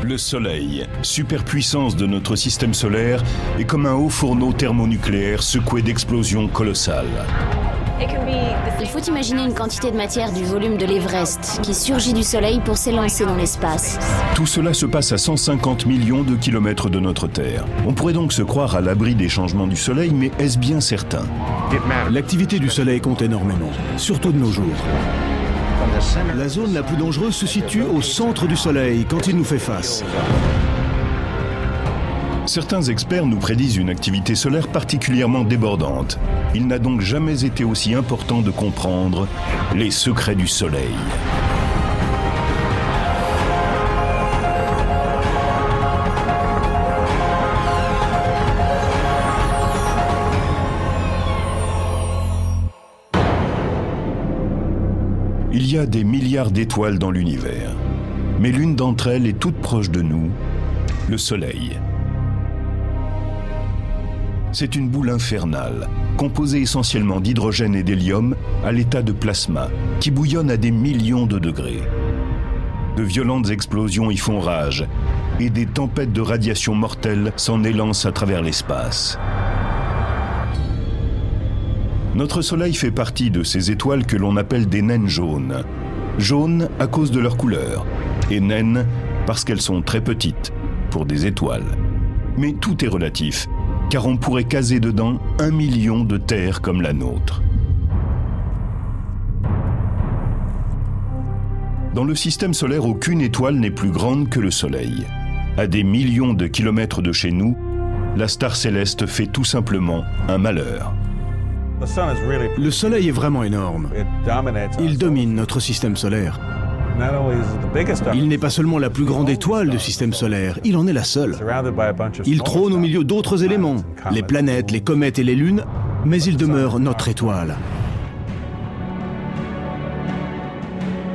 Le Soleil, superpuissance de notre système solaire, est comme un haut fourneau thermonucléaire secoué d'explosions colossales. Il faut imaginer une quantité de matière du volume de l'Everest qui surgit du Soleil pour s'élancer dans l'espace. Tout cela se passe à 150 millions de kilomètres de notre Terre. On pourrait donc se croire à l'abri des changements du Soleil, mais est-ce bien certain? L'activité du Soleil compte énormément, surtout de nos jours. La zone la plus dangereuse se situe au centre du Soleil, quand il nous fait face. Certains experts nous prédisent une activité solaire particulièrement débordante. Il n'a donc jamais été aussi important de comprendre les secrets du Soleil. Il y a des milliards d'étoiles dans l'univers, mais l'une d'entre elles est toute proche de nous, le Soleil. C'est une boule infernale, composée essentiellement d'hydrogène et d'hélium à l'état de plasma, qui bouillonne à des millions de degrés. De violentes explosions y font rage, et des tempêtes de radiation mortelle s'en élancent à travers l'espace. Notre Soleil fait partie de ces étoiles que l'on appelle des naines jaunes. Jaunes à cause de leur couleur, et naines parce qu'elles sont très petites, pour des étoiles. Mais tout est relatif, car on pourrait caser dedans 1 million de terres comme la nôtre. Dans le système solaire, aucune étoile n'est plus grande que le Soleil. À des millions de kilomètres de chez nous, la star céleste fait tout simplement un malheur. Le Soleil est vraiment énorme. Il domine notre système solaire. Il n'est pas seulement la plus grande étoile du système solaire, il en est la seule. Il trône au milieu d'autres éléments, les planètes, les comètes et les lunes, mais il demeure notre étoile.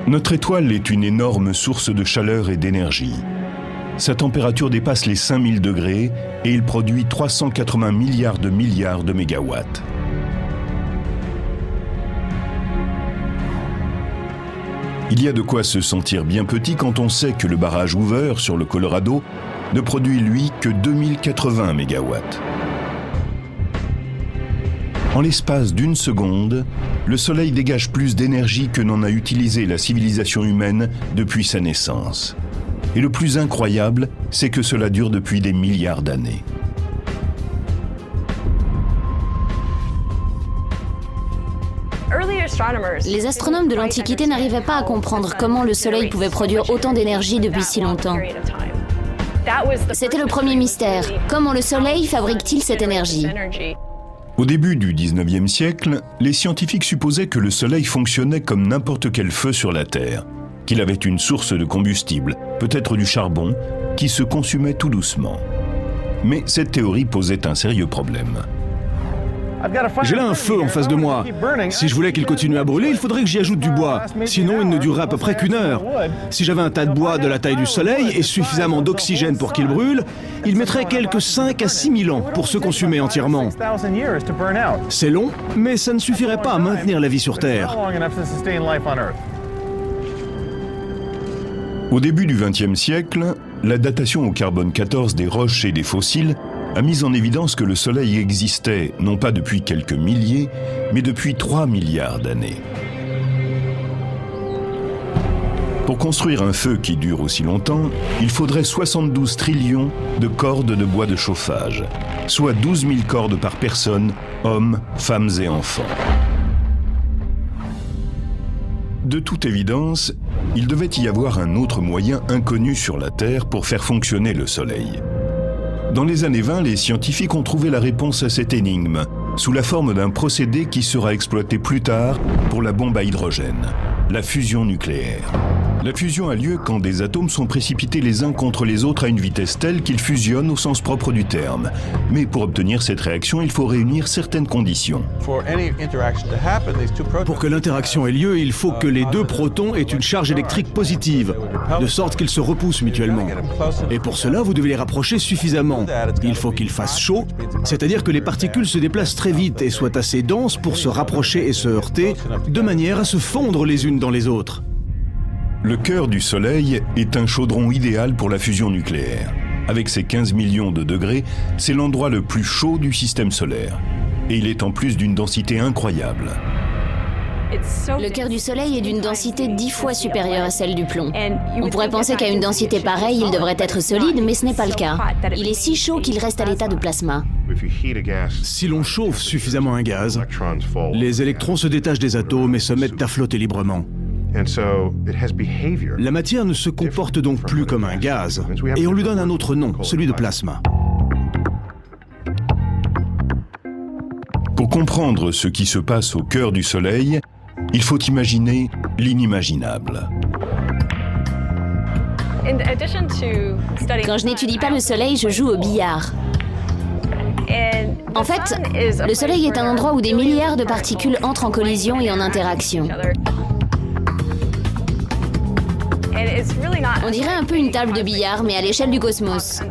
Notre étoile est une énorme source de chaleur et d'énergie. Sa température dépasse les 5000 degrés et il produit 380 milliards de mégawatts. Il y a de quoi se sentir bien petit quand on sait que le barrage Hoover sur le Colorado ne produit, lui, que 2080 mégawatts. En l'espace d'une seconde, le Soleil dégage plus d'énergie que n'en a utilisé la civilisation humaine depuis sa naissance. Et le plus incroyable, c'est que cela dure depuis des milliards d'années. Les astronomes de l'Antiquité n'arrivaient pas à comprendre comment le Soleil pouvait produire autant d'énergie depuis si longtemps. C'était le premier mystère. Comment le Soleil fabrique-t-il cette énergie? Au début du 19e siècle, les scientifiques supposaient que le Soleil fonctionnait comme n'importe quel feu sur la Terre, qu'il avait une source de combustible, peut-être du charbon, qui se consumait tout doucement. Mais cette théorie posait un sérieux problème. J'ai là un feu en face de moi. Si je voulais qu'il continue à brûler, il faudrait que j'y ajoute du bois. Sinon, il ne durerait à peu près qu'une heure. Si j'avais un tas de bois de la taille du Soleil et suffisamment d'oxygène pour qu'il brûle, il mettrait quelques 5 à 6 000 ans pour se consumer entièrement. C'est long, mais ça ne suffirait pas à maintenir la vie sur Terre. Au début du XXe siècle, la datation au carbone 14 des roches et des fossiles a mis en évidence que le Soleil existait, non pas depuis quelques milliers, mais depuis 3 milliards d'années. Pour construire un feu qui dure aussi longtemps, il faudrait 72 trillions de cordes de bois de chauffage, soit 12 000 cordes par personne, hommes, femmes et enfants. De toute évidence, il devait y avoir un autre moyen inconnu sur la Terre pour faire fonctionner le Soleil. Dans les années 20, les scientifiques ont trouvé la réponse à cette énigme, sous la forme d'un procédé qui sera exploité plus tard pour la bombe à hydrogène, la fusion nucléaire. La fusion a lieu quand des atomes sont précipités les uns contre les autres à une vitesse telle qu'ils fusionnent au sens propre du terme. Mais pour obtenir cette réaction, il faut réunir certaines conditions. Pour que l'interaction ait lieu, il faut que les deux protons aient une charge électrique positive, de sorte qu'ils se repoussent mutuellement. Et pour cela, vous devez les rapprocher suffisamment. Il faut qu'il fasse chaud, c'est-à-dire que les particules se déplacent très vite et soient assez denses pour se rapprocher et se heurter, de manière à se fondre les unes dans les autres. Le cœur du Soleil est un chaudron idéal pour la fusion nucléaire. Avec ses 15 millions de degrés, c'est l'endroit le plus chaud du système solaire. Et il est en plus d'une densité incroyable. Le cœur du Soleil est d'une densité 10 fois supérieure à celle du plomb. On pourrait penser qu'à une densité pareille, il devrait être solide, mais ce n'est pas le cas. Il est si chaud qu'il reste à l'état de plasma. Si l'on chauffe suffisamment un gaz, les électrons se détachent des atomes et se mettent à flotter librement. La matière ne se comporte donc plus comme un gaz, et on lui donne un autre nom, celui de plasma. Pour comprendre ce qui se passe au cœur du Soleil, il faut imaginer l'inimaginable. Quand je n'étudie pas le Soleil, je joue au billard. En fait, le Soleil est un endroit où des milliards de particules entrent en collision et en interaction. On dirait un peu une table de billard, mais à l'échelle du cosmos.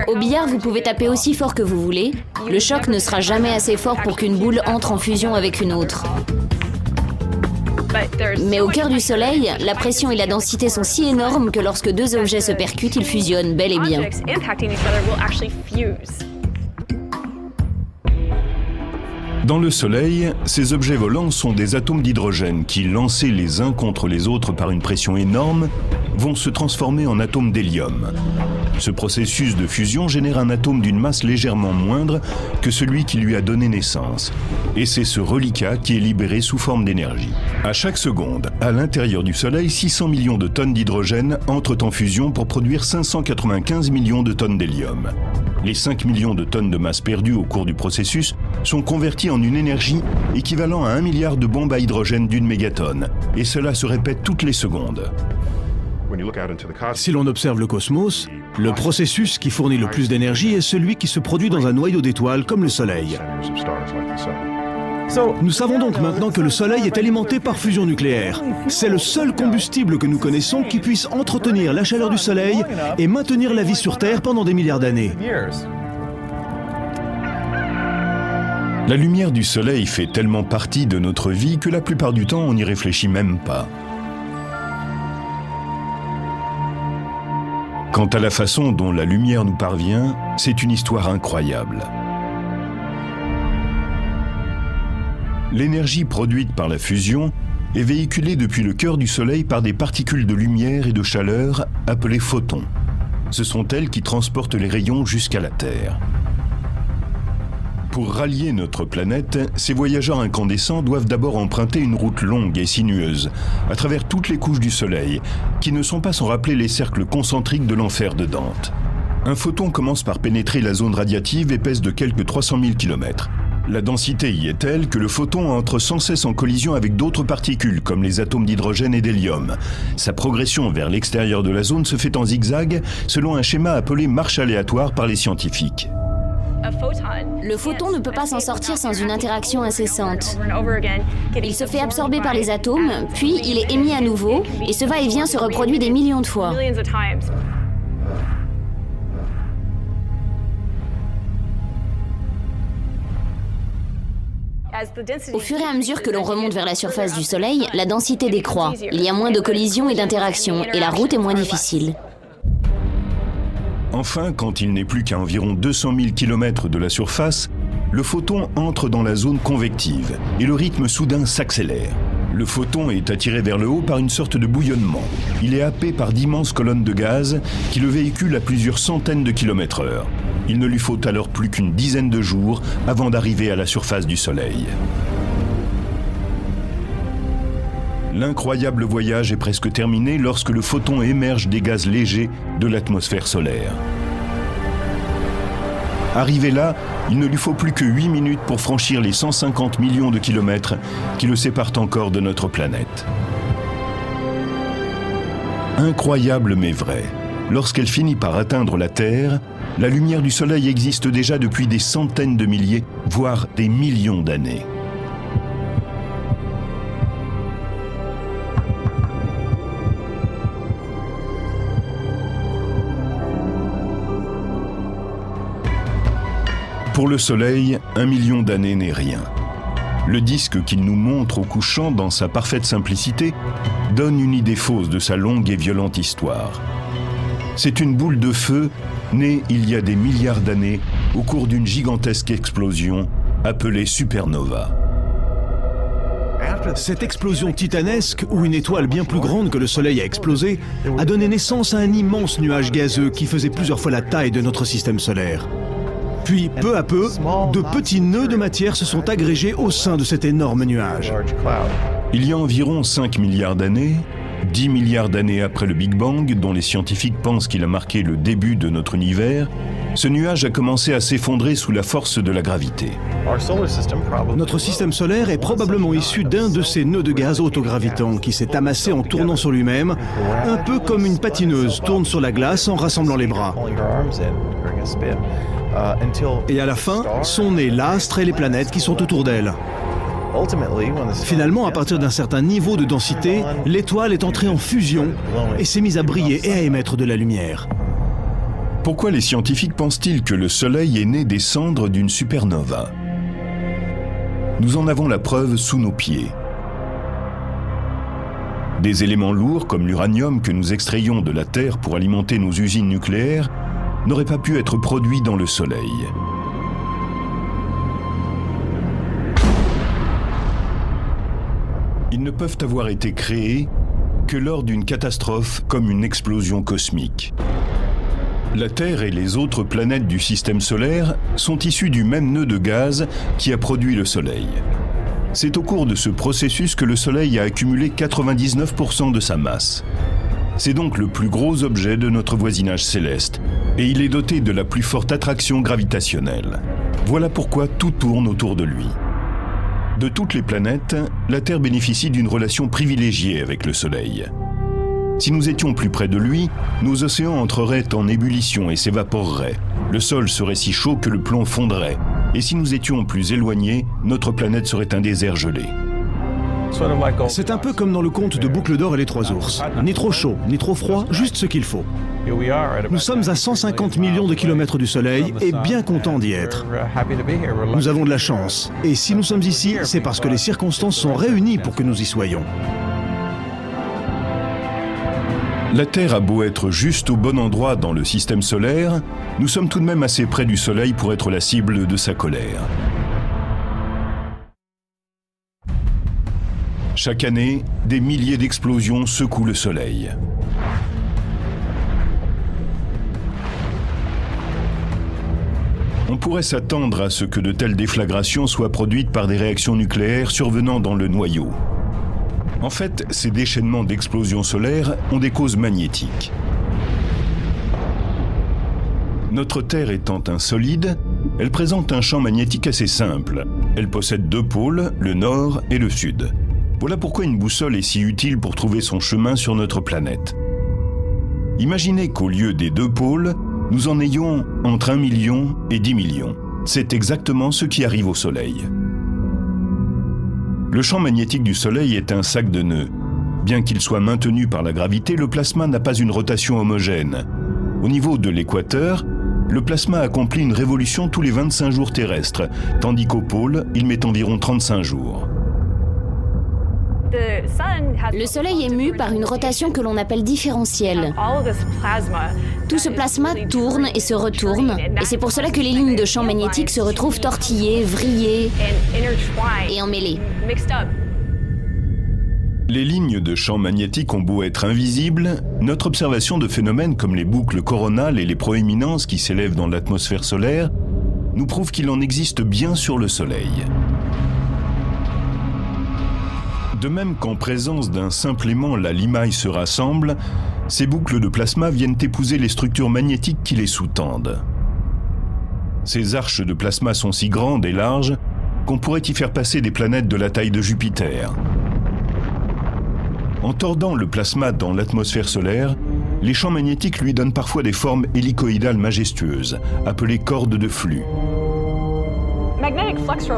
Au billard, vous pouvez taper aussi fort que vous voulez. Le choc ne sera jamais assez fort pour qu'une boule entre en fusion avec une autre. Mais au cœur du Soleil, la pression et la densité sont si énormes que lorsque deux objets se percutent, ils fusionnent bel et bien. Dans le Soleil, ces objets volants sont des atomes d'hydrogène qui, lancés les uns contre les autres par une pression énorme, vont se transformer en atomes d'hélium. Ce processus de fusion génère un atome d'une masse légèrement moindre que celui qui lui a donné naissance. Et c'est ce reliquat qui est libéré sous forme d'énergie. À chaque seconde, à l'intérieur du Soleil, 600 millions de tonnes d'hydrogène entrent en fusion pour produire 595 millions de tonnes d'hélium. Les 5 millions de tonnes de masse perdues au cours du processus sont converties en une énergie équivalent à 1 milliard de bombes à hydrogène d'une mégatonne. Et cela se répète toutes les secondes. Si l'on observe le cosmos, le processus qui fournit le plus d'énergie est celui qui se produit dans un noyau d'étoiles comme le Soleil. Nous savons donc maintenant que le Soleil est alimenté par fusion nucléaire. C'est le seul combustible que nous connaissons qui puisse entretenir la chaleur du Soleil et maintenir la vie sur Terre pendant des milliards d'années. La lumière du Soleil fait tellement partie de notre vie que la plupart du temps on n'y réfléchit même pas. Quant à la façon dont la lumière nous parvient, c'est une histoire incroyable. L'énergie produite par la fusion est véhiculée depuis le cœur du Soleil par des particules de lumière et de chaleur appelées photons. Ce sont elles qui transportent les rayons jusqu'à la Terre. Pour rallier notre planète, ces voyageurs incandescents doivent d'abord emprunter une route longue et sinueuse, à travers toutes les couches du Soleil, qui ne sont pas sans rappeler les cercles concentriques de l'enfer de Dante. Un photon commence par pénétrer la zone radiative et pèse de quelques 300 000 km. La densité y est telle que le photon entre sans cesse en collision avec d'autres particules, comme les atomes d'hydrogène et d'hélium. Sa progression vers l'extérieur de la zone se fait en zigzag, selon un schéma appelé marche aléatoire par les scientifiques. Le photon ne peut pas s'en sortir sans une interaction incessante. Il se fait absorber par les atomes, puis il est émis à nouveau, et ce va-et-vient se reproduit des millions de fois. Au fur et à mesure que l'on remonte vers la surface du Soleil, la densité décroît. Il y a moins de collisions et d'interactions, et la route est moins difficile. Enfin, quand il n'est plus qu'à environ 200 000 km de la surface, le photon entre dans la zone convective et le rythme soudain s'accélère. Le photon est attiré vers le haut par une sorte de bouillonnement. Il est happé par d'immenses colonnes de gaz qui le véhiculent à plusieurs centaines de kilomètres/heure. Il ne lui faut alors plus qu'une dizaine de jours avant d'arriver à la surface du Soleil. L'incroyable voyage est presque terminé lorsque le photon émerge des gaz légers de l'atmosphère solaire. Arrivé là, il ne lui faut plus que 8 minutes pour franchir les 150 millions de kilomètres qui le séparent encore de notre planète. Incroyable mais vrai. Lorsqu'elle finit par atteindre la Terre, la lumière du Soleil existe déjà depuis des centaines de milliers, voire des millions d'années. Pour le Soleil, 1 million d'années n'est rien. Le disque qu'il nous montre au couchant dans sa parfaite simplicité donne une idée fausse de sa longue et violente histoire. C'est une boule de feu née il y a des milliards d'années au cours d'une gigantesque explosion appelée supernova. Cette explosion titanesque, où une étoile bien plus grande que le Soleil a explosé, a donné naissance à un immense nuage gazeux qui faisait plusieurs fois la taille de notre système solaire. Puis, peu à peu, de petits nœuds de matière se sont agrégés au sein de cet énorme nuage. Il y a environ 5 milliards d'années, 10 milliards d'années après le Big Bang, dont les scientifiques pensent qu'il a marqué le début de notre univers, ce nuage a commencé à s'effondrer sous la force de la gravité. Notre système solaire est probablement issu d'un de ces nœuds de gaz autogravitants qui s'est amassé en tournant sur lui-même, un peu comme une patineuse tourne sur la glace en rassemblant les bras. Et à la fin, sont nés l'astre et les planètes qui sont autour d'elle. Finalement, à partir d'un certain niveau de densité, l'étoile est entrée en fusion et s'est mise à briller et à émettre de la lumière. Pourquoi les scientifiques pensent-ils que le Soleil est né des cendres d'une supernova? Nous en avons la preuve sous nos pieds. Des éléments lourds comme l'uranium que nous extrayons de la Terre pour alimenter nos usines nucléaires n'auraient pas pu être produits dans le Soleil. Ils ne peuvent avoir été créés que lors d'une catastrophe comme une explosion cosmique. La Terre et les autres planètes du système solaire sont issues du même nœud de gaz qui a produit le Soleil. C'est au cours de ce processus que le Soleil a accumulé 99% de sa masse. C'est donc le plus gros objet de notre voisinage céleste, et il est doté de la plus forte attraction gravitationnelle. Voilà pourquoi tout tourne autour de lui. De toutes les planètes, la Terre bénéficie d'une relation privilégiée avec le Soleil. Si nous étions plus près de lui, nos océans entreraient en ébullition et s'évaporeraient. Le sol serait si chaud que le plomb fondrait. Et si nous étions plus éloignés, notre planète serait un désert gelé. C'est un peu comme dans le conte de Boucle d'Or et les Trois Ours. Ni trop chaud, ni trop froid, juste ce qu'il faut. Nous sommes à 150 millions de kilomètres du Soleil et bien contents d'y être. Nous avons de la chance. Et si nous sommes ici, c'est parce que les circonstances sont réunies pour que nous y soyons. La Terre a beau être juste au bon endroit dans le système solaire, nous sommes tout de même assez près du Soleil pour être la cible de sa colère. Chaque année, des milliers d'explosions secouent le Soleil. On pourrait s'attendre à ce que de telles déflagrations soient produites par des réactions nucléaires survenant dans le noyau. En fait, ces déchaînements d'explosions solaires ont des causes magnétiques. Notre Terre étant un solide, elle présente un champ magnétique assez simple. Elle possède deux pôles, le nord et le sud. Voilà pourquoi une boussole est si utile pour trouver son chemin sur notre planète. Imaginez qu'au lieu des deux pôles, nous en ayons entre 1 million et 10 millions. C'est exactement ce qui arrive au Soleil. Le champ magnétique du Soleil est un sac de nœuds. Bien qu'il soit maintenu par la gravité, le plasma n'a pas une rotation homogène. Au niveau de l'équateur, le plasma accomplit une révolution tous les 25 jours terrestres, tandis qu'au pôle, il met environ 35 jours. Le Soleil est mu par une rotation que l'on appelle différentielle. Tout ce plasma tourne et se retourne, et c'est pour cela que les lignes de champ magnétique se retrouvent tortillées, vrillées et emmêlées. Les lignes de champ magnétique ont beau être invisibles, notre observation de phénomènes comme les boucles coronales et les proéminences qui s'élèvent dans l'atmosphère solaire nous prouve qu'il en existe bien sur le Soleil. De même qu'en présence d'un simple aimant, la limaille se rassemble, ces boucles de plasma viennent épouser les structures magnétiques qui les sous-tendent. Ces arches de plasma sont si grandes et larges qu'on pourrait y faire passer des planètes de la taille de Jupiter. En tordant le plasma dans l'atmosphère solaire, les champs magnétiques lui donnent parfois des formes hélicoïdales majestueuses, appelées cordes de flux.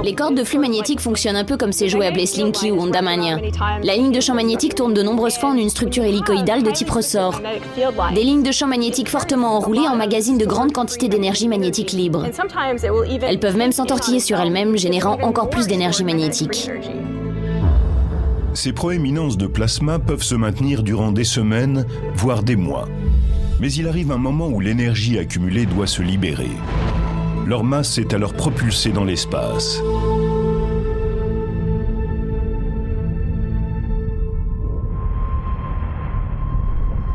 Les cordes de flux magnétique fonctionnent un peu comme ces jouets appelés Slinky ou Ondamania. La ligne de champ magnétique tourne de nombreuses fois en une structure hélicoïdale de type ressort. Des lignes de champ magnétique fortement enroulées emmagasinent de grandes quantités d'énergie magnétique libre. Elles peuvent même s'entortiller sur elles-mêmes, générant encore plus d'énergie magnétique. Ces proéminences de plasma peuvent se maintenir durant des semaines, voire des mois. Mais il arrive un moment où l'énergie accumulée doit se libérer. Leur masse est alors propulsée dans l'espace.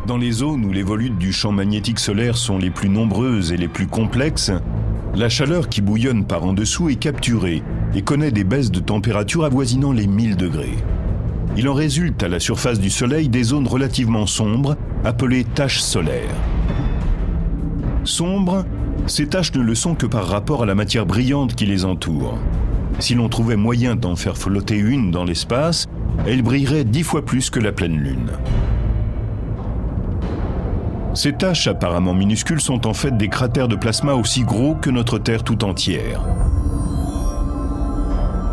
Dans les zones où les volutes du champ magnétique solaire sont les plus nombreuses et les plus complexes, la chaleur qui bouillonne par en dessous est capturée et connaît des baisses de température avoisinant les 1000 degrés. Il en résulte à la surface du Soleil des zones relativement sombres, appelées taches solaires. Sombres, ces taches ne le sont que par rapport à la matière brillante qui les entoure. Si l'on trouvait moyen d'en faire flotter une dans l'espace, elle brillerait 10 fois plus que la pleine lune. Ces taches apparemment minuscules sont en fait des cratères de plasma aussi gros que notre Terre tout entière.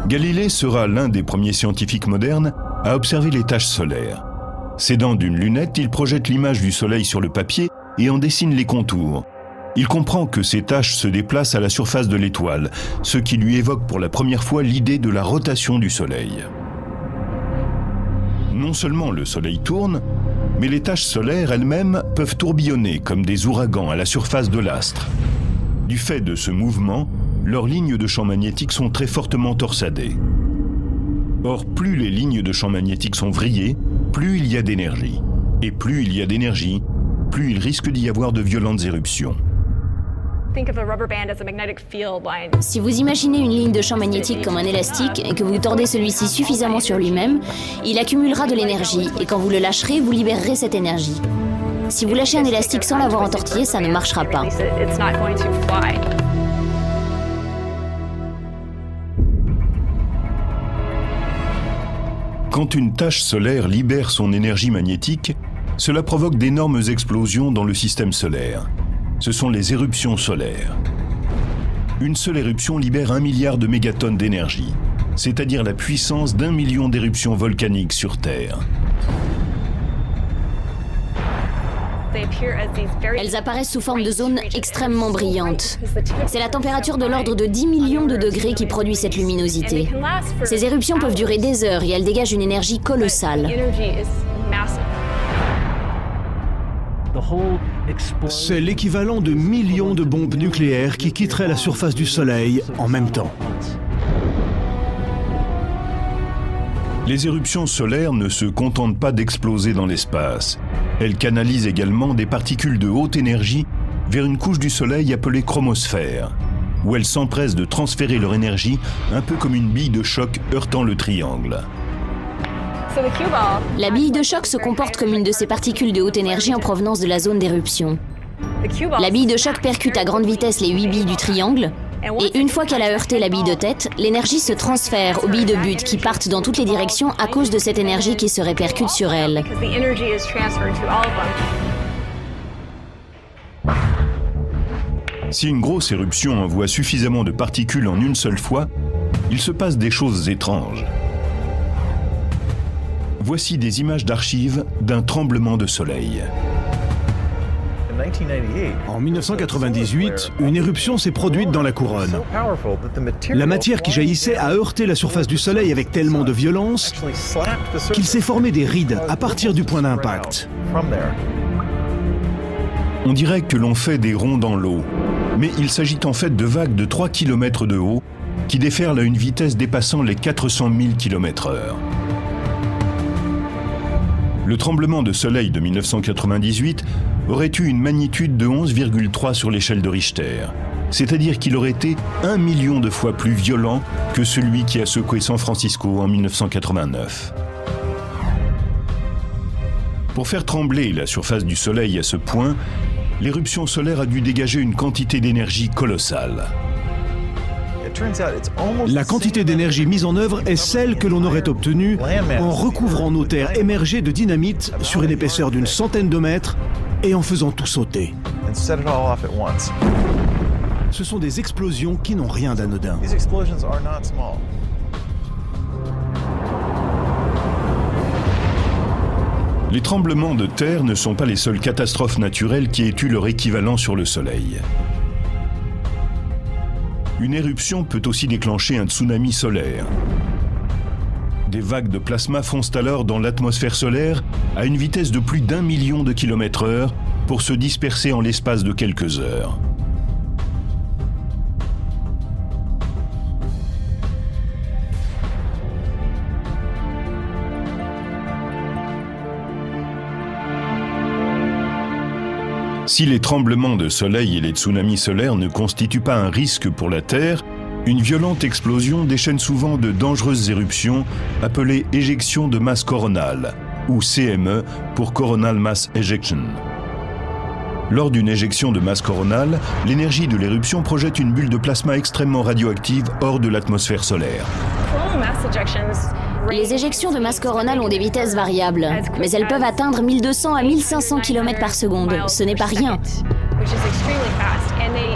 Galilée sera l'un des premiers scientifiques modernes à observer les taches solaires. S'aidant d'une lunette, il projette l'image du Soleil sur le papier et en dessine les contours. Il comprend que ces taches se déplacent à la surface de l'étoile, ce qui lui évoque pour la première fois l'idée de la rotation du Soleil. Non seulement le Soleil tourne, mais les taches solaires elles-mêmes peuvent tourbillonner comme des ouragans à la surface de l'astre. Du fait de ce mouvement, leurs lignes de champ magnétique sont très fortement torsadées. Or, plus les lignes de champ magnétique sont vrillées, plus il y a d'énergie. Et plus il y a d'énergie, plus il risque d'y avoir de violentes éruptions. Si vous imaginez une ligne de champ magnétique comme un élastique et que vous tordez celui-ci suffisamment sur lui-même, il accumulera de l'énergie et quand vous le lâcherez, vous libérerez cette énergie. Si vous lâchez un élastique sans l'avoir entortillé, ça ne marchera pas. Quand une tache solaire libère son énergie magnétique, cela provoque d'énormes explosions dans le système solaire. Ce sont les éruptions solaires. Une seule éruption libère 1 milliard de mégatonnes d'énergie, c'est-à-dire la puissance d'1 million d'éruptions volcaniques sur Terre. Elles apparaissent sous forme de zones extrêmement brillantes. C'est la température de l'ordre de 10 millions de degrés qui produit cette luminosité. Ces éruptions peuvent durer des heures et elles dégagent une énergie colossale. C'est l'équivalent de millions de bombes nucléaires qui quitteraient la surface du Soleil en même temps. Les éruptions solaires ne se contentent pas d'exploser dans l'espace. Elles canalisent également des particules de haute énergie vers une couche du Soleil appelée chromosphère, où elles s'empressent de transférer leur énergie un peu comme une bille de choc heurtant le triangle. La bille de choc se comporte comme une de ces particules de haute énergie en provenance de la zone d'éruption. La bille de choc percute à grande vitesse les 8 billes du triangle, et une fois qu'elle a heurté la bille de tête, l'énergie se transfère aux billes de but qui partent dans toutes les directions à cause de cette énergie qui se répercute sur elles. Si une grosse éruption envoie suffisamment de particules en une seule fois, il se passe des choses étranges. Voici des images d'archives d'un tremblement de soleil. En 1998, une éruption s'est produite dans la couronne. La matière qui jaillissait a heurté la surface du Soleil avec tellement de violence qu'il s'est formé des rides à partir du point d'impact. On dirait que l'on fait des ronds dans l'eau, mais il s'agit en fait de vagues de 3 km de haut qui déferlent à une vitesse dépassant les 400 000 km/h. Le tremblement de soleil de 1998 aurait eu une magnitude de 11,3 sur l'échelle de Richter, c'est-à-dire qu'il aurait été 1 million de fois plus violent que celui qui a secoué San Francisco en 1989. Pour faire trembler la surface du Soleil à ce point, l'éruption solaire a dû dégager une quantité d'énergie colossale. La quantité d'énergie mise en œuvre est celle que l'on aurait obtenue en recouvrant nos terres émergées de dynamite sur une épaisseur d'une centaine de mètres et en faisant tout sauter. Ce sont des explosions qui n'ont rien d'anodin. Les tremblements de terre ne sont pas les seules catastrophes naturelles qui aient eu leur équivalent sur le Soleil. Une éruption peut aussi déclencher un tsunami solaire. Des vagues de plasma foncent alors dans l'atmosphère solaire à une vitesse de plus d'1 million de km/h pour se disperser en l'espace de quelques heures. Si les tremblements de soleil et les tsunamis solaires ne constituent pas un risque pour la Terre, une violente explosion déchaîne souvent de dangereuses éruptions appelées éjections de masse coronale, ou CME pour Coronal Mass Ejection. Lors d'une éjection de masse coronale, l'énergie de l'éruption projette une bulle de plasma extrêmement radioactive hors de l'atmosphère solaire. Les éjections de masse coronale ont des vitesses variables, mais elles peuvent atteindre 1200 à 1500 km par seconde. Ce n'est pas rien.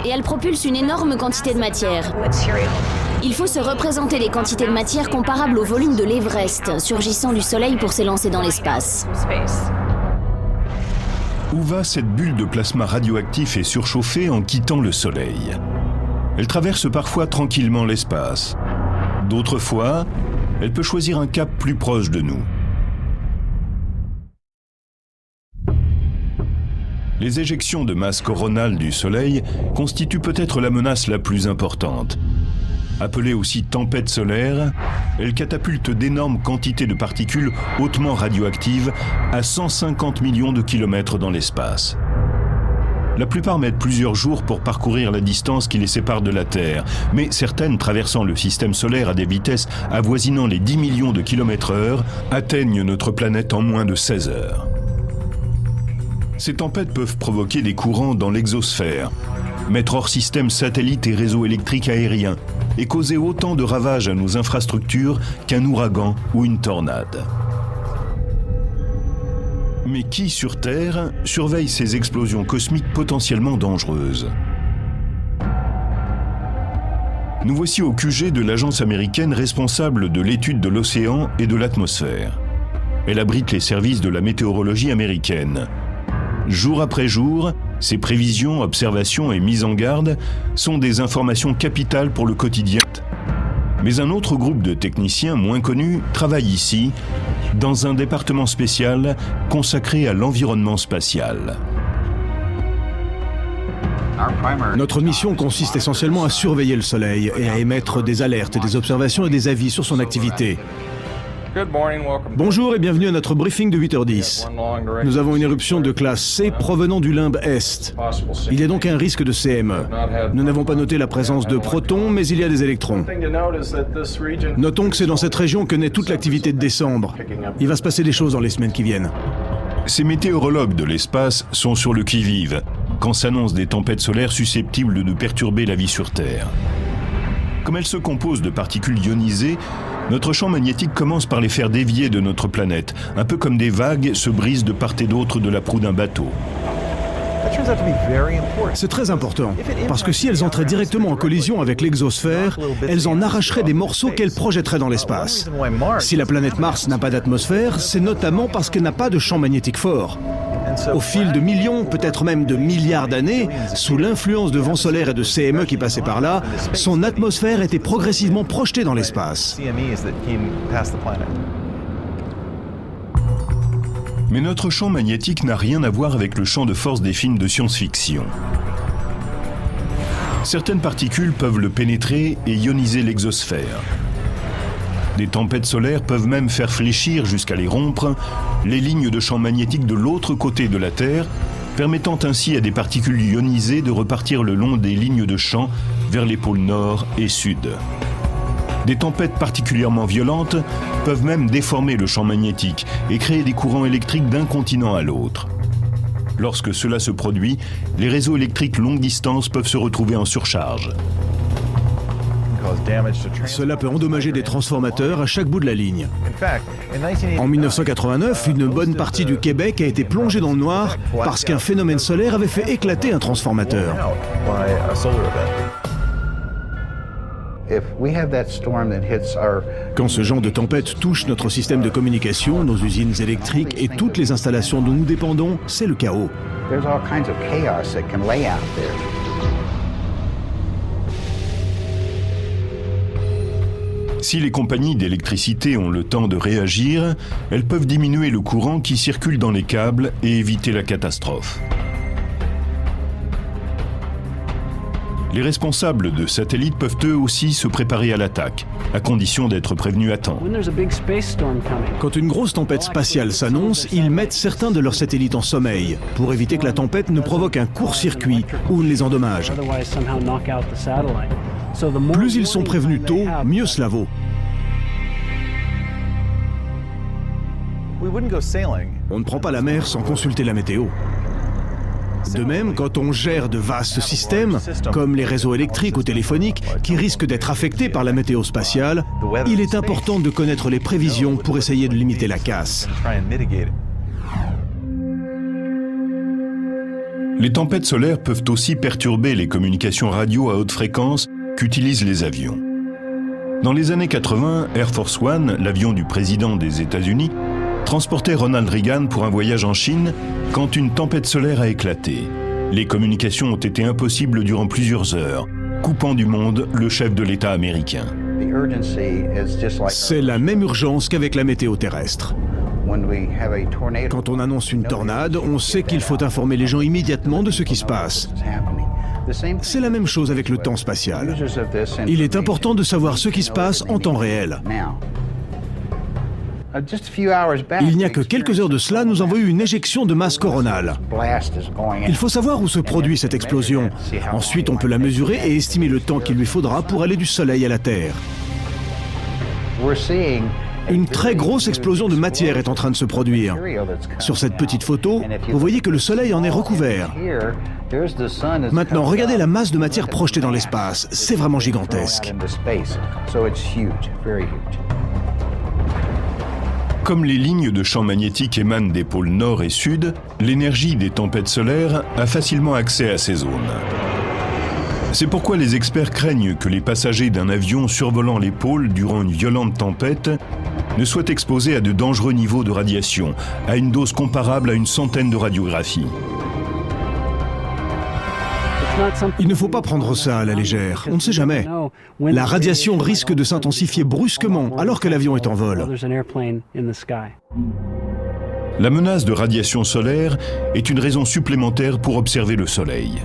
Et elles propulsent une énorme quantité de matière. Il faut se représenter des quantités de matière comparables au volume de l'Everest, surgissant du Soleil pour s'élancer dans l'espace. Où va cette bulle de plasma radioactif et surchauffé en quittant le Soleil? Elle traverse parfois tranquillement l'espace. D'autres fois, elle peut choisir un cap plus proche de nous. Les éjections de masse coronale du Soleil constituent peut-être la menace la plus importante. Appelée aussi tempête solaire, elle catapulte d'énormes quantités de particules hautement radioactives à 150 millions de kilomètres dans l'espace. La plupart mettent plusieurs jours pour parcourir la distance qui les sépare de la Terre, mais certaines traversant le système solaire à des vitesses avoisinant les 10 millions de km/h atteignent notre planète en moins de 16 heures. Ces tempêtes peuvent provoquer des courants dans l'exosphère, mettre hors système satellites et réseaux électriques aériens et causer autant de ravages à nos infrastructures qu'un ouragan ou une tornade. Mais qui sur Terre surveille ces explosions cosmiques potentiellement dangereuses? Nous voici au QG de l'agence américaine responsable de l'étude de l'océan et de l'atmosphère. Elle abrite les services de la météorologie américaine. Jour après jour, ces prévisions, observations et mises en garde sont des informations capitales pour le quotidien. Mais un autre groupe de techniciens moins connus travaille ici, dans un département spécial consacré à l'environnement spatial. Notre mission consiste essentiellement à surveiller le Soleil et à émettre des alertes, des observations et des avis sur son activité. Bonjour et bienvenue à notre briefing de 8h10. Nous avons une éruption de classe C provenant du limbe Est. Il y a donc un risque de CME. Nous n'avons pas noté la présence de protons, mais il y a des électrons. Notons que c'est dans cette région que naît toute l'activité de décembre. Il va se passer des choses dans les semaines qui viennent. Ces météorologues de l'espace sont sur le qui-vive quand s'annoncent des tempêtes solaires susceptibles de perturber la vie sur Terre. Comme elles se composent de particules ionisées, notre champ magnétique commence par les faire dévier de notre planète, un peu comme des vagues se brisent de part et d'autre de la proue d'un bateau. C'est très important, parce que si elles entraient directement en collision avec l'exosphère, elles en arracheraient des morceaux qu'elles projetteraient dans l'espace. Si la planète Mars n'a pas d'atmosphère, c'est notamment parce qu'elle n'a pas de champ magnétique fort. Au fil de millions, peut-être même de milliards d'années, sous l'influence de vents solaires et de CME qui passaient par là, son atmosphère était progressivement projetée dans l'espace. Mais notre champ magnétique n'a rien à voir avec le champ de force des films de science-fiction. Certaines particules peuvent le pénétrer et ioniser l'exosphère. Des tempêtes solaires peuvent même faire fléchir jusqu'à les rompre les lignes de champ magnétique de l'autre côté de la Terre, permettant ainsi à des particules ionisées de repartir le long des lignes de champ vers les pôles nord et sud. Des tempêtes particulièrement violentes peuvent même déformer le champ magnétique et créer des courants électriques d'un continent à l'autre. Lorsque cela se produit, les réseaux électriques longue distance peuvent se retrouver en surcharge. Cela peut endommager des transformateurs à chaque bout de la ligne. En 1989, une bonne partie du Québec a été plongée dans le noir parce qu'un phénomène solaire avait fait éclater un transformateur. Quand ce genre de tempête touche notre système de communication, nos usines électriques et toutes les installations dont nous dépendons, c'est le chaos. Si les compagnies d'électricité ont le temps de réagir, elles peuvent diminuer le courant qui circule dans les câbles et éviter la catastrophe. Les responsables de satellites peuvent eux aussi se préparer à l'attaque, à condition d'être prévenus à temps. Quand une grosse tempête spatiale s'annonce, ils mettent certains de leurs satellites en sommeil, pour éviter que la tempête ne provoque un court-circuit ou ne les endommage. Plus ils sont prévenus tôt, mieux cela vaut. On ne prend pas la mer sans consulter la météo. De même, quand on gère de vastes systèmes, comme les réseaux électriques ou téléphoniques, qui risquent d'être affectés par la météo spatiale, il est important de connaître les prévisions pour essayer de limiter la casse. Les tempêtes solaires peuvent aussi perturber les communications radio à haute fréquence qu'utilisent les avions. Dans les années 80, Air Force One, l'avion du président des États-Unis, transportait Ronald Reagan pour un voyage en Chine quand une tempête solaire a éclaté. Les communications ont été impossibles durant plusieurs heures, coupant du monde le chef de l'État américain. C'est la même urgence qu'avec la météo terrestre. Quand on annonce une tornade, on sait qu'il faut informer les gens immédiatement de ce qui se passe. C'est la même chose avec le temps spatial. Il est important de savoir ce qui se passe en temps réel. Il n'y a que quelques heures de cela, nous avons eu une éjection de masse coronale. Il faut savoir où se produit cette explosion. Ensuite, on peut la mesurer et estimer le temps qu'il lui faudra pour aller du Soleil à la Terre. Une très grosse explosion de matière est en train de se produire. Sur cette petite photo, vous voyez que le Soleil en est recouvert. Maintenant, regardez la masse de matière projetée dans l'espace. C'est vraiment gigantesque. Comme les lignes de champs magnétiques émanent des pôles nord et sud, l'énergie des tempêtes solaires a facilement accès à ces zones. C'est pourquoi les experts craignent que les passagers d'un avion survolant les pôles durant une violente tempête ne soient exposés à de dangereux niveaux de radiation, à une dose comparable à une centaine de radiographies. Il ne faut pas prendre ça à la légère, on ne sait jamais. La radiation risque de s'intensifier brusquement alors que l'avion est en vol. La menace de radiation solaire est une raison supplémentaire pour observer le Soleil.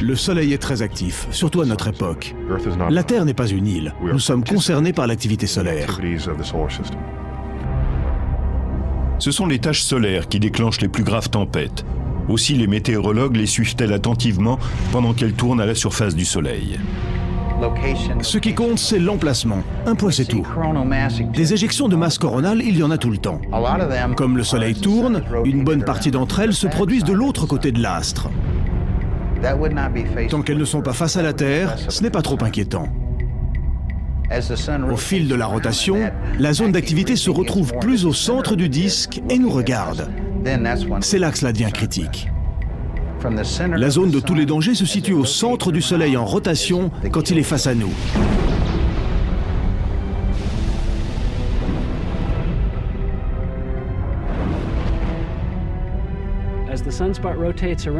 Le Soleil est très actif, surtout à notre époque. La Terre n'est pas une île. Nous sommes concernés par l'activité solaire. Ce sont les taches solaires qui déclenchent les plus graves tempêtes. Aussi, les météorologues les suivent-elles attentivement pendant qu'elles tournent à la surface du Soleil. Ce qui compte, c'est l'emplacement. Un point, c'est tout. Des éjections de masse coronale, il y en a tout le temps. Comme le Soleil tourne, une bonne partie d'entre elles se produisent de l'autre côté de l'astre. Tant qu'elles ne sont pas face à la Terre, ce n'est pas trop inquiétant. Au fil de la rotation, la zone d'activité se retrouve plus au centre du disque et nous regarde. C'est là que cela devient critique. La zone de tous les dangers se situe au centre du Soleil en rotation quand il est face à nous.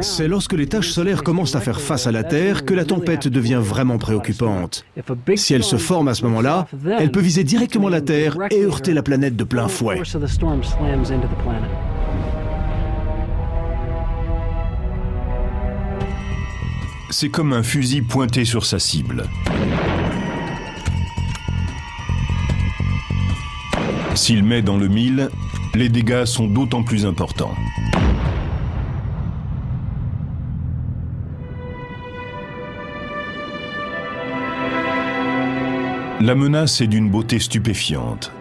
C'est lorsque les taches solaires commencent à faire face à la Terre que la tempête devient vraiment préoccupante. Si elle se forme à ce moment-là, elle peut viser directement la Terre et heurter la planète de plein fouet. C'est comme un fusil pointé sur sa cible. S'il met dans le mille, les dégâts sont d'autant plus importants. La menace est d'une beauté stupéfiante.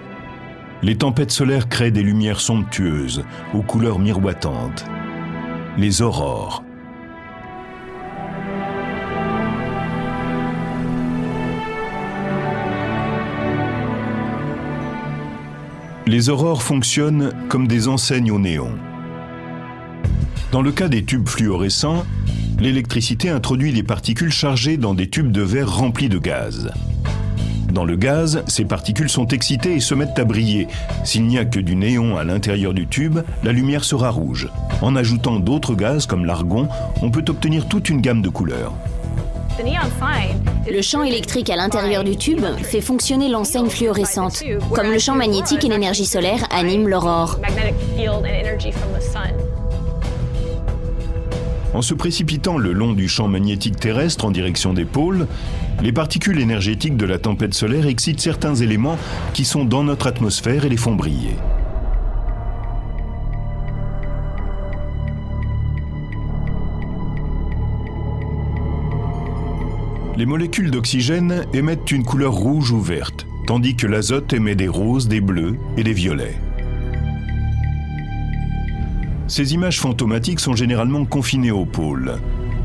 Les tempêtes solaires créent des lumières somptueuses, aux couleurs miroitantes. Les aurores. Les aurores fonctionnent comme des enseignes au néon. Dans le cas des tubes fluorescents, l'électricité introduit des particules chargées dans des tubes de verre remplis de gaz. Dans le gaz, ces particules sont excitées et se mettent à briller. S'il n'y a que du néon à l'intérieur du tube, la lumière sera rouge. En ajoutant d'autres gaz comme l'argon, on peut obtenir toute une gamme de couleurs. Le champ électrique à l'intérieur du tube fait fonctionner l'enseigne fluorescente, comme le champ magnétique et l'énergie solaire animent l'aurore. En se précipitant le long du champ magnétique terrestre en direction des pôles, les particules énergétiques de la tempête solaire excitent certains éléments qui sont dans notre atmosphère et les font briller. Les molécules d'oxygène émettent une couleur rouge ou verte, tandis que l'azote émet des roses, des bleus et des violets. Ces images fantomatiques sont généralement confinées aux pôles,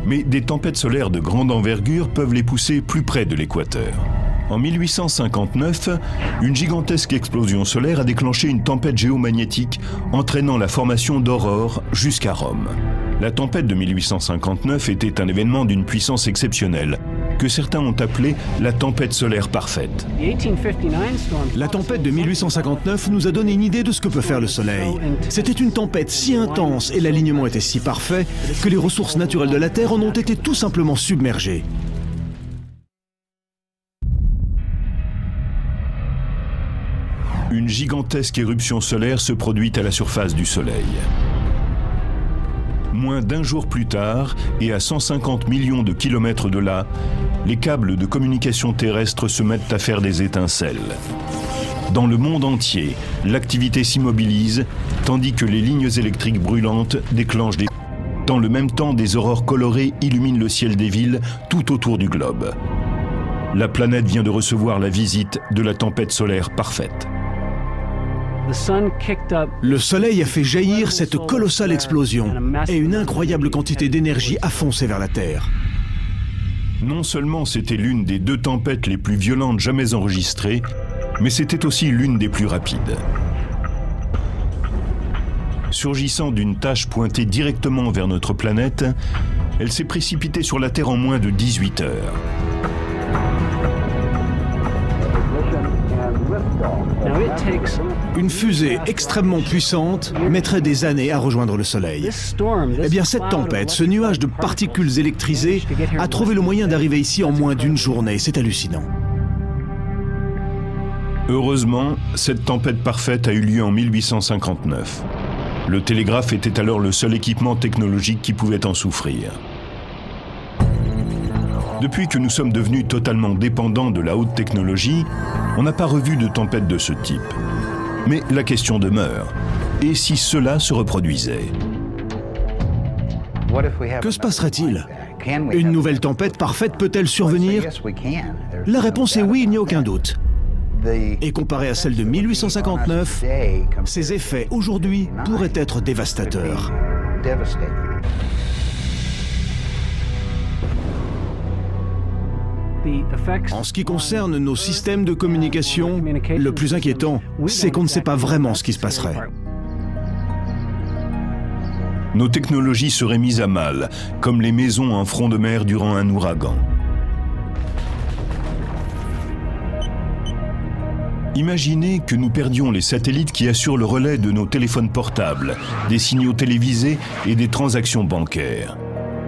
mais des tempêtes solaires de grande envergure peuvent les pousser plus près de l'équateur. En 1859, une gigantesque explosion solaire a déclenché une tempête géomagnétique, entraînant la formation d'aurores jusqu'à Rome. La tempête de 1859 était un événement d'une puissance exceptionnelle, que certains ont appelé la tempête solaire parfaite. La tempête de 1859 nous a donné une idée de ce que peut faire le Soleil. C'était une tempête si intense et l'alignement était si parfait que les ressources naturelles de la Terre en ont été tout simplement submergées. Une gigantesque éruption solaire se produit à la surface du Soleil. Moins d'un jour plus tard, et à 150 millions de kilomètres de là, les câbles de communication terrestre se mettent à faire des étincelles. Dans le monde entier, l'activité s'immobilise, tandis que les lignes électriques brûlantes déclenchent des... Dans le même temps, des aurores colorées illuminent le ciel des villes tout autour du globe. La planète vient de recevoir la visite de la tempête solaire parfaite. Le Soleil a fait jaillir cette colossale explosion et une incroyable quantité d'énergie a foncé vers la Terre. Non seulement c'était l'une des 2 tempêtes les plus violentes jamais enregistrées, mais c'était aussi l'une des plus rapides. Surgissant d'une tache pointée directement vers notre planète, elle s'est précipitée sur la Terre en moins de 18 heures. Une fusée extrêmement puissante mettrait des années à rejoindre le Soleil. Eh bien, cette tempête, ce nuage de particules électrisées, a trouvé le moyen d'arriver ici en moins d'une journée. C'est hallucinant. Heureusement, cette tempête parfaite a eu lieu en 1859. Le télégraphe était alors le seul équipement technologique qui pouvait en souffrir. Depuis que nous sommes devenus totalement dépendants de la haute technologie, on n'a pas revu de tempête de ce type. Mais la question demeure. Et si cela se reproduisait ? Que se passerait-il ? Une nouvelle tempête parfaite peut-elle survenir ? La réponse est oui, il n'y a aucun doute. Et comparé à celle de 1859, ses effets aujourd'hui pourraient être dévastateurs. En ce qui concerne nos systèmes de communication, le plus inquiétant, c'est qu'on ne sait pas vraiment ce qui se passerait. Nos technologies seraient mises à mal, comme les maisons en front de mer durant un ouragan. Imaginez que nous perdions les satellites qui assurent le relais de nos téléphones portables, des signaux télévisés et des transactions bancaires.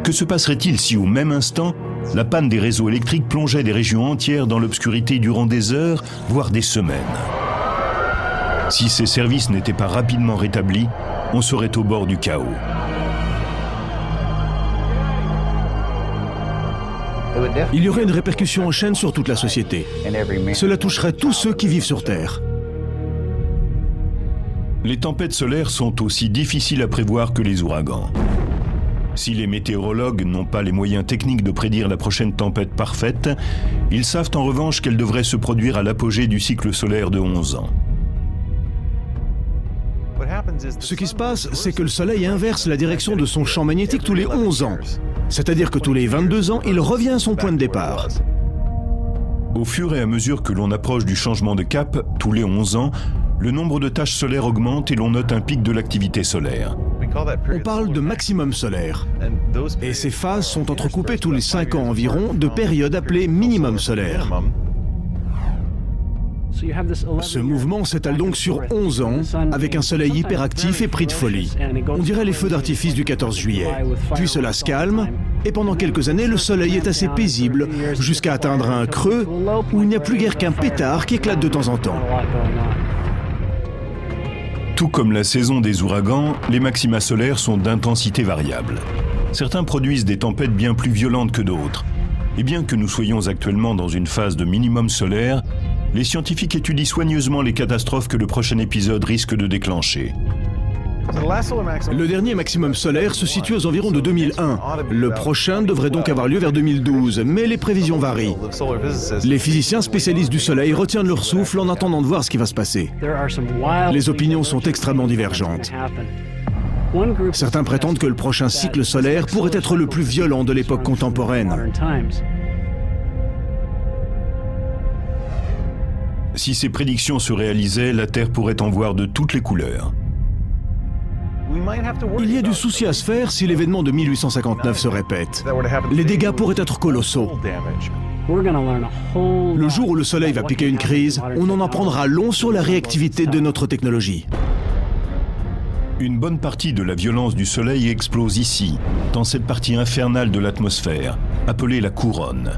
Que se passerait-il si, au même instant, la panne des réseaux électriques plongeait des régions entières dans l'obscurité durant des heures, voire des semaines? Si ces services n'étaient pas rapidement rétablis, on serait au bord du chaos. Il y aurait une répercussion en chaîne sur toute la société. Cela toucherait tous ceux qui vivent sur Terre. Les tempêtes solaires sont aussi difficiles à prévoir que les ouragans. Si les météorologues n'ont pas les moyens techniques de prédire la prochaine tempête parfaite, ils savent en revanche qu'elle devrait se produire à l'apogée du cycle solaire de 11 ans. Ce qui se passe, c'est que le Soleil inverse la direction de son champ magnétique tous les 11 ans. C'est-à-dire que tous les 22 ans, il revient à son point de départ. Au fur et à mesure que l'on approche du changement de cap, tous les 11 ans, le nombre de taches solaires augmente et l'on note un pic de l'activité solaire. On parle de maximum solaire. Et ces phases sont entrecoupées tous les 5 ans environ de périodes appelées minimum solaire. Ce mouvement s'étale donc sur 11 ans, avec un soleil hyperactif et pris de folie. On dirait les feux d'artifice du 14 juillet. Puis cela se calme, et pendant quelques années, le soleil est assez paisible, jusqu'à atteindre un creux où il n'y a plus guère qu'un pétard qui éclate de temps en temps. Tout comme la saison des ouragans, les maxima solaires sont d'intensité variable. Certains produisent des tempêtes bien plus violentes que d'autres. Et bien que nous soyons actuellement dans une phase de minimum solaire, les scientifiques étudient soigneusement les catastrophes que le prochain épisode risque de déclencher. Le dernier maximum solaire se situe aux environs de 2001. Le prochain devrait donc avoir lieu vers 2012, mais les prévisions varient. Les physiciens spécialistes du Soleil retiennent leur souffle en attendant de voir ce qui va se passer. Les opinions sont extrêmement divergentes. Certains prétendent que le prochain cycle solaire pourrait être le plus violent de l'époque contemporaine. Si ces prédictions se réalisaient, la Terre pourrait en voir de toutes les couleurs. Il y a du souci à se faire si l'événement de 1859 se répète. Les dégâts pourraient être colossaux. Le jour où le Soleil va piquer une crise, on en apprendra long sur la réactivité de notre technologie. Une bonne partie de la violence du Soleil explose ici, dans cette partie infernale de l'atmosphère, appelée la couronne.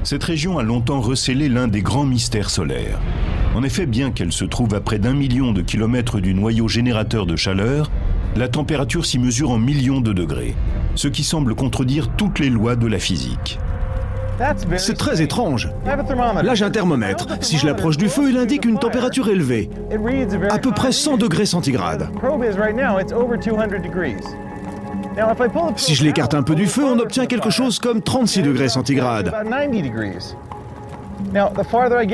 Cette région a longtemps recélé l'un des grands mystères solaires. En effet, bien qu'elle se trouve à près d'1 million de kilomètres du noyau générateur de chaleur, la température s'y mesure en millions de degrés, ce qui semble contredire toutes les lois de la physique. C'est très étrange. Là, j'ai un thermomètre. Si je l'approche du feu, il indique une température élevée, à peu près 100 degrés centigrades. Si je l'écarte un peu du feu, on obtient quelque chose comme 36 degrés centigrades.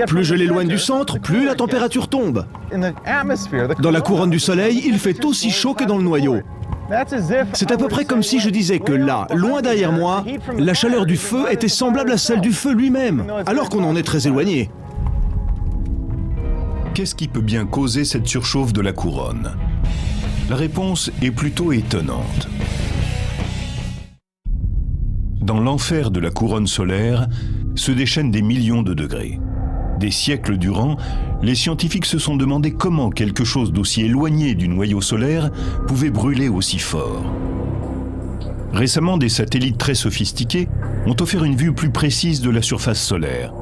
Plus je l'éloigne du centre, plus la température tombe. Dans la couronne du Soleil, il fait aussi chaud que dans le noyau. C'est à peu près comme si je disais que là, loin derrière moi, la chaleur du feu était semblable à celle du feu lui-même, alors qu'on en est très éloigné. Qu'est-ce qui peut bien causer cette surchauffe de la couronne? La réponse est plutôt étonnante. Dans l'enfer de la couronne solaire se déchaînent des millions de degrés. Des siècles durant, les scientifiques se sont demandé comment quelque chose d'aussi éloigné du noyau solaire pouvait brûler aussi fort. Récemment, des satellites très sophistiqués ont offert une vue plus précise de la surface solaire,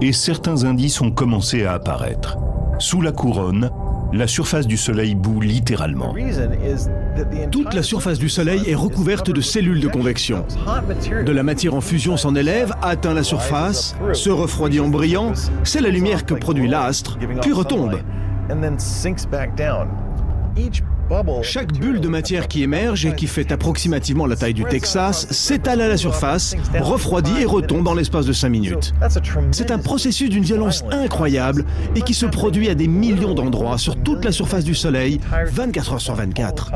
et certains indices ont commencé à apparaître. Sous la couronne, la surface du Soleil bout littéralement. Toute la surface du Soleil est recouverte de cellules de convection. De la matière en fusion s'en élève, atteint la surface, se refroidit en brillant, c'est la lumière que produit l'astre, puis retombe. Chaque bulle de matière qui émerge et qui fait approximativement la taille du Texas s'étale à la surface, refroidit et retombe en l'espace de 5 minutes. C'est un processus d'une violence incroyable et qui se produit à des millions d'endroits sur toute la surface du Soleil, 24 heures sur 24.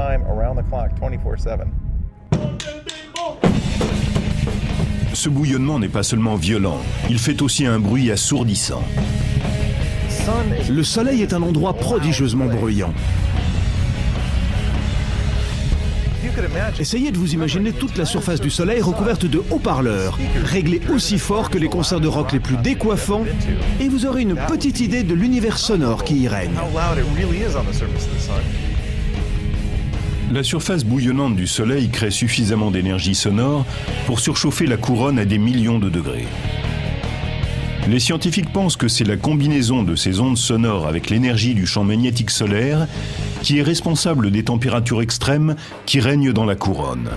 Ce bouillonnement n'est pas seulement violent, il fait aussi un bruit assourdissant. Le Soleil est un endroit prodigieusement bruyant. Essayez de vous imaginer toute la surface du Soleil recouverte de haut-parleurs, réglés aussi fort que les concerts de rock les plus décoiffants, et vous aurez une petite idée de l'univers sonore qui y règne. La surface bouillonnante du Soleil crée suffisamment d'énergie sonore pour surchauffer la couronne à des millions de degrés. Les scientifiques pensent que c'est la combinaison de ces ondes sonores avec l'énergie du champ magnétique solaire qui est responsable des températures extrêmes qui règnent dans la couronne.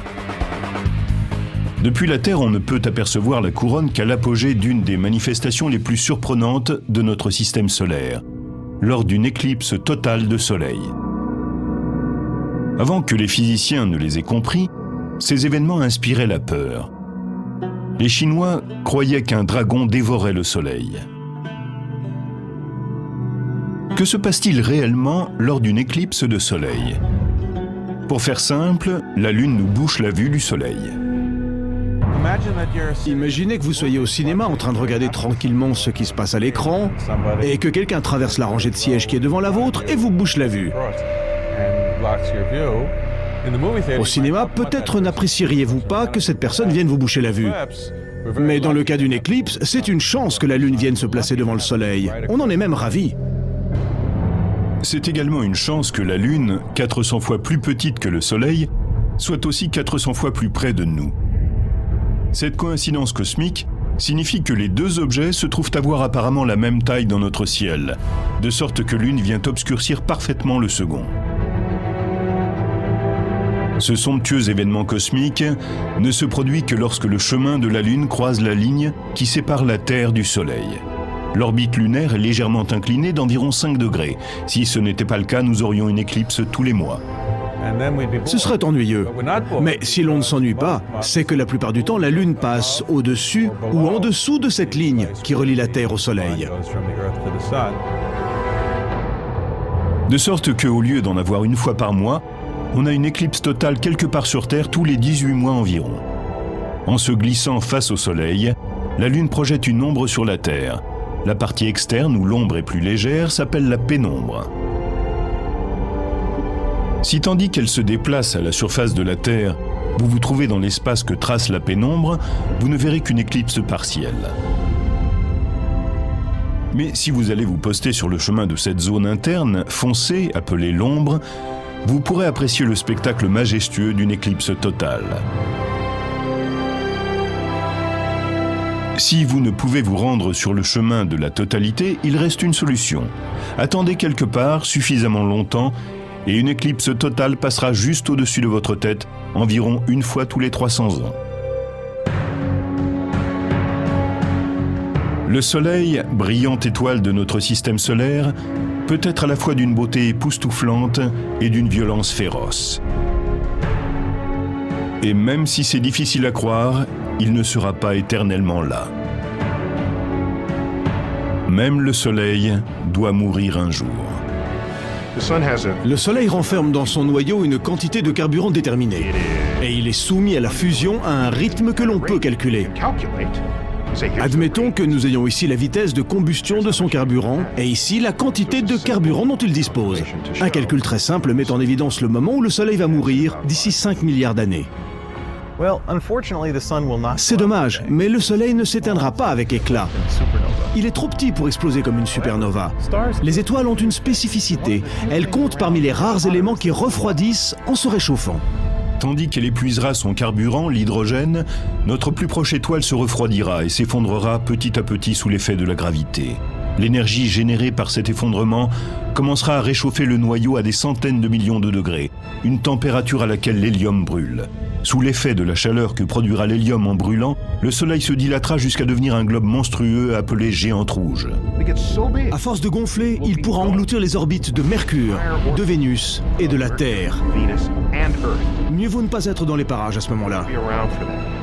Depuis la Terre, on ne peut apercevoir la couronne qu'à l'apogée d'une des manifestations les plus surprenantes de notre système solaire, lors d'une éclipse totale de Soleil. Avant que les physiciens ne les aient compris, ces événements inspiraient la peur. Les Chinois croyaient qu'un dragon dévorait le Soleil. Que se passe-t-il réellement lors d'une éclipse de Soleil? Pour faire simple, la Lune nous bouche la vue du Soleil. Imaginez que vous soyez au cinéma en train de regarder tranquillement ce qui se passe à l'écran et que quelqu'un traverse la rangée de sièges qui est devant la vôtre et vous bouche la vue. Au cinéma, peut-être n'apprécieriez-vous pas que cette personne vienne vous boucher la vue. Mais dans le cas d'une éclipse, c'est une chance que la Lune vienne se placer devant le Soleil. On en est même ravis. C'est également une chance que la Lune, 400 fois plus petite que le Soleil, soit aussi 400 fois plus près de nous. Cette coïncidence cosmique signifie que les deux objets se trouvent avoir apparemment la même taille dans notre ciel, de sorte que l'une vient obscurcir parfaitement le second. Ce somptueux événement cosmique ne se produit que lorsque le chemin de la Lune croise la ligne qui sépare la Terre du Soleil. L'orbite lunaire est légèrement inclinée d'environ 5 degrés. Si ce n'était pas le cas, nous aurions une éclipse tous les mois. Ce serait ennuyeux. Mais si l'on ne s'ennuie pas, c'est que la plupart du temps, la Lune passe au-dessus ou en dessous de cette ligne qui relie la Terre au Soleil. De sorte qu'au lieu d'en avoir une fois par mois, on a une éclipse totale quelque part sur Terre tous les 18 mois environ. En se glissant face au Soleil, la Lune projette une ombre sur la Terre. La partie externe, où l'ombre est plus légère, s'appelle la pénombre. Si tandis qu'elle se déplace à la surface de la Terre, vous vous trouvez dans l'espace que trace la pénombre, vous ne verrez qu'une éclipse partielle. Mais si vous allez vous poster sur le chemin de cette zone interne, foncée, appelée l'ombre, vous pourrez apprécier le spectacle majestueux d'une éclipse totale. Si vous ne pouvez vous rendre sur le chemin de la totalité, il reste une solution. Attendez quelque part suffisamment longtemps et une éclipse totale passera juste au-dessus de votre tête, environ une fois tous les 300 ans. Le Soleil, brillante étoile de notre système solaire, peut être à la fois d'une beauté époustouflante et d'une violence féroce. Et même si c'est difficile à croire, il ne sera pas éternellement là. Même le Soleil doit mourir un jour. Le Soleil renferme dans son noyau une quantité de carburant déterminée. Et il est soumis à la fusion à un rythme que l'on peut calculer. Admettons que nous ayons ici la vitesse de combustion de son carburant et ici la quantité de carburant dont il dispose. Un calcul très simple met en évidence le moment où le Soleil va mourir d'ici 5 milliards d'années. C'est dommage, mais le Soleil ne s'éteindra pas avec éclat. Il est trop petit pour exploser comme une supernova. Les étoiles ont une spécificité. Elles comptent parmi les rares éléments qui refroidissent en se réchauffant. Tandis qu'elle épuisera son carburant, l'hydrogène, notre plus proche étoile se refroidira et s'effondrera petit à petit sous l'effet de la gravité. L'énergie générée par cet effondrement commencera à réchauffer le noyau à des centaines de millions de degrés, une température à laquelle l'hélium brûle. Sous l'effet de la chaleur que produira l'hélium en brûlant, le Soleil se dilatera jusqu'à devenir un globe monstrueux appelé géante rouge. À force de gonfler, il pourra engloutir les orbites de Mercure, de Vénus et de la Terre. Mieux vaut ne pas être dans les parages à ce moment-là.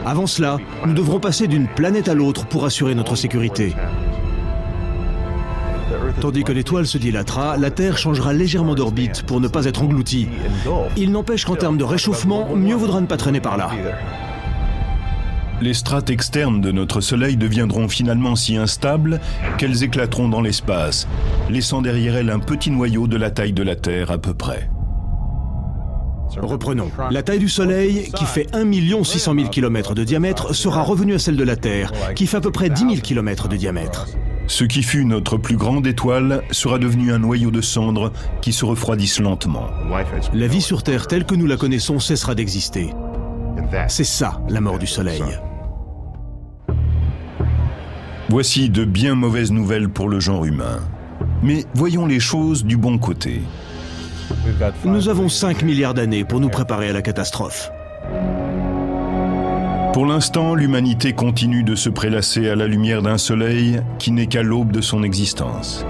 Avant cela, nous devrons passer d'une planète à l'autre pour assurer notre sécurité. Tandis que l'étoile se dilatera, la Terre changera légèrement d'orbite pour ne pas être engloutie. Il n'empêche qu'en termes de réchauffement, mieux vaudra ne pas traîner par là. Les strates externes de notre Soleil deviendront finalement si instables qu'elles éclateront dans l'espace, laissant derrière elles un petit noyau de la taille de la Terre à peu près. Reprenons. La taille du Soleil, qui fait 1 600 000 km de diamètre, sera revenue à celle de la Terre, qui fait à peu près 10 000 km de diamètre. Ce qui fut notre plus grande étoile sera devenu un noyau de cendres qui se refroidissent lentement. La vie sur Terre telle que nous la connaissons cessera d'exister. C'est ça, la mort du Soleil. Voici de bien mauvaises nouvelles pour le genre humain. Mais voyons les choses du bon côté. Nous avons 5 milliards d'années pour nous préparer à la catastrophe. Pour l'instant, l'humanité continue de se prélasser à la lumière d'un soleil qui n'est qu'à l'aube de son existence.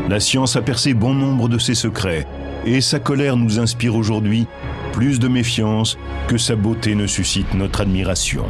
La science a percé bon nombre de ses secrets, et sa colère nous inspire aujourd'hui plus de méfiance que sa beauté ne suscite notre admiration.